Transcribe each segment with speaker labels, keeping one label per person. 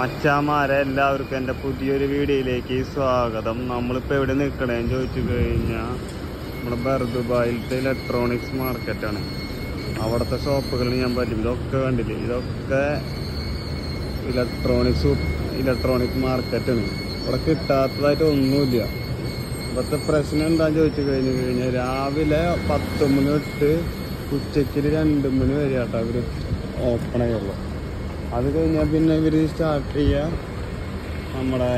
Speaker 1: മച്ചാമാരെ എല്ലാവർക്കും എൻ്റെ പുതിയൊരു വീഡിയോയിലേക്ക് സ്വാഗതം. നമ്മളിപ്പോൾ എവിടെ നിൽക്കണേന്ന് ചോദിച്ചു കഴിഞ്ഞാൽ നമ്മുടെ ബർദുബായിലത്തെ ഇലക്ട്രോണിക്സ് മാർക്കറ്റാണ്. അവിടുത്തെ ഷോപ്പുകളിൽ ഞാൻ പറ്റും. ഇതൊക്കെ കണ്ടില്ലേ, ഇതൊക്കെ ഇലക്ട്രോണിക് മാർക്കറ്റാണ്. ഇവിടെ കിട്ടാത്തതായിട്ട് ഒന്നുമില്ല. ഇവിടുത്തെ പ്രശ്നം എന്താണെന്ന് ചോദിച്ചു കഴിഞ്ഞാൽ രാവിലെ 10 മണി തൊട്ട് ഉച്ചയ്ക്ക് 2 മണി വരെ കേട്ടോ ഇവർ ഓപ്പൺ ആയുള്ളൂ. അത് കഴിഞ്ഞാൽ പിന്നെ ഇവർ സ്റ്റാർട്ട് ചെയ്യുക നമ്മുടെ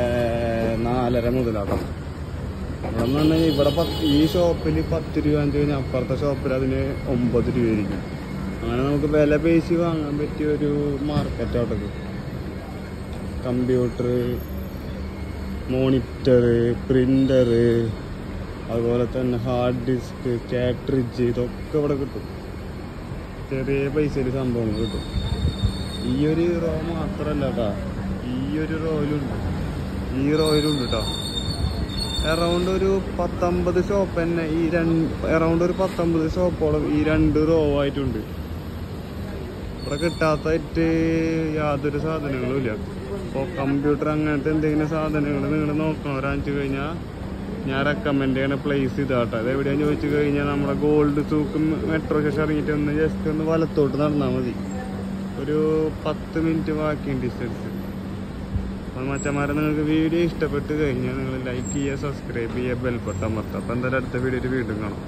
Speaker 1: 4:30 മുതലാക്കാം. ഇവിടെ എന്ന് പറഞ്ഞാൽ ഇവിടെ ഈ ഷോപ്പിൽ 10 രൂപ അഞ്ച് കഴിഞ്ഞാൽ അപ്പുറത്തെ ഷോപ്പിൽ അതിന് 9 രൂപയായിരിക്കും. അങ്ങനെ നമുക്ക് വില പേശി വാങ്ങാൻ പറ്റിയ ഒരു മാർക്കറ്റ് അവിടെ. കമ്പ്യൂട്ടർ, മോണിറ്റർ, പ്രിൻ്റർ, അതുപോലെ തന്നെ ഹാർഡ് ഡിസ്ക്, കാട്രിഡ്ജ്, ഇതൊക്കെ ഇവിടെ കിട്ടും. ചെറിയ പൈസയിൽ സംഭവങ്ങൾ കിട്ടും. ഈ ഒരു റോ മാത്രമല്ല കേട്ടോ, ഈ ഒരു റോയിലുണ്ട് കേട്ടോ. അറൗണ്ട് ഒരു 19 ഷോപ്പ് തന്നെ അറൗണ്ട് ഒരു 19 ഷോപ്പോളം ഈ 2 റോ ആയിട്ടുണ്ട്. ഇവിടെ കിട്ടാത്തായിട്ട് യാതൊരു സാധനങ്ങളും ഇല്ല. ഇപ്പോൾ കമ്പ്യൂട്ടർ അങ്ങനത്തെ എന്തെങ്കിലും സാധനങ്ങൾ നിങ്ങൾ നോക്കണവരാണെന്ന് കഴിഞ്ഞാൽ ഞാൻ റെക്കമെൻഡ് ചെയ്യണ പ്ലേസ് ഇതാട്ടോ. അതെവിടെയാണെന്ന് ചോദിച്ചു കഴിഞ്ഞാൽ നമ്മുടെ ഗോൾഡ് സൂക്ക് മെട്രോ സ്റ്റേഷൻ ഇറങ്ങിയിട്ട് ജസ്റ്റ് ഒന്ന് വലത്തോട്ട് നടന്നാൽ മതി. ഒരു 10 മിനിറ്റ് വാക്കിംഗ് ഡിസ്റ്റൻസ്. അപ്പോൾ മച്ചന്മാരെ, നിങ്ങൾക്ക് വീഡിയോ ഇഷ്ടപ്പെട്ട് കഴിഞ്ഞാൽ നിങ്ങൾ ലൈക്ക് ചെയ്യുക, സബ്സ്ക്രൈബ് ചെയ്യുക, ബെൽ ബട്ടൺ അമർത്തുക. അപ്പോൾ എന്തായാലും അടുത്ത വീഡിയോയിൽ വീണ്ടും കാണാം.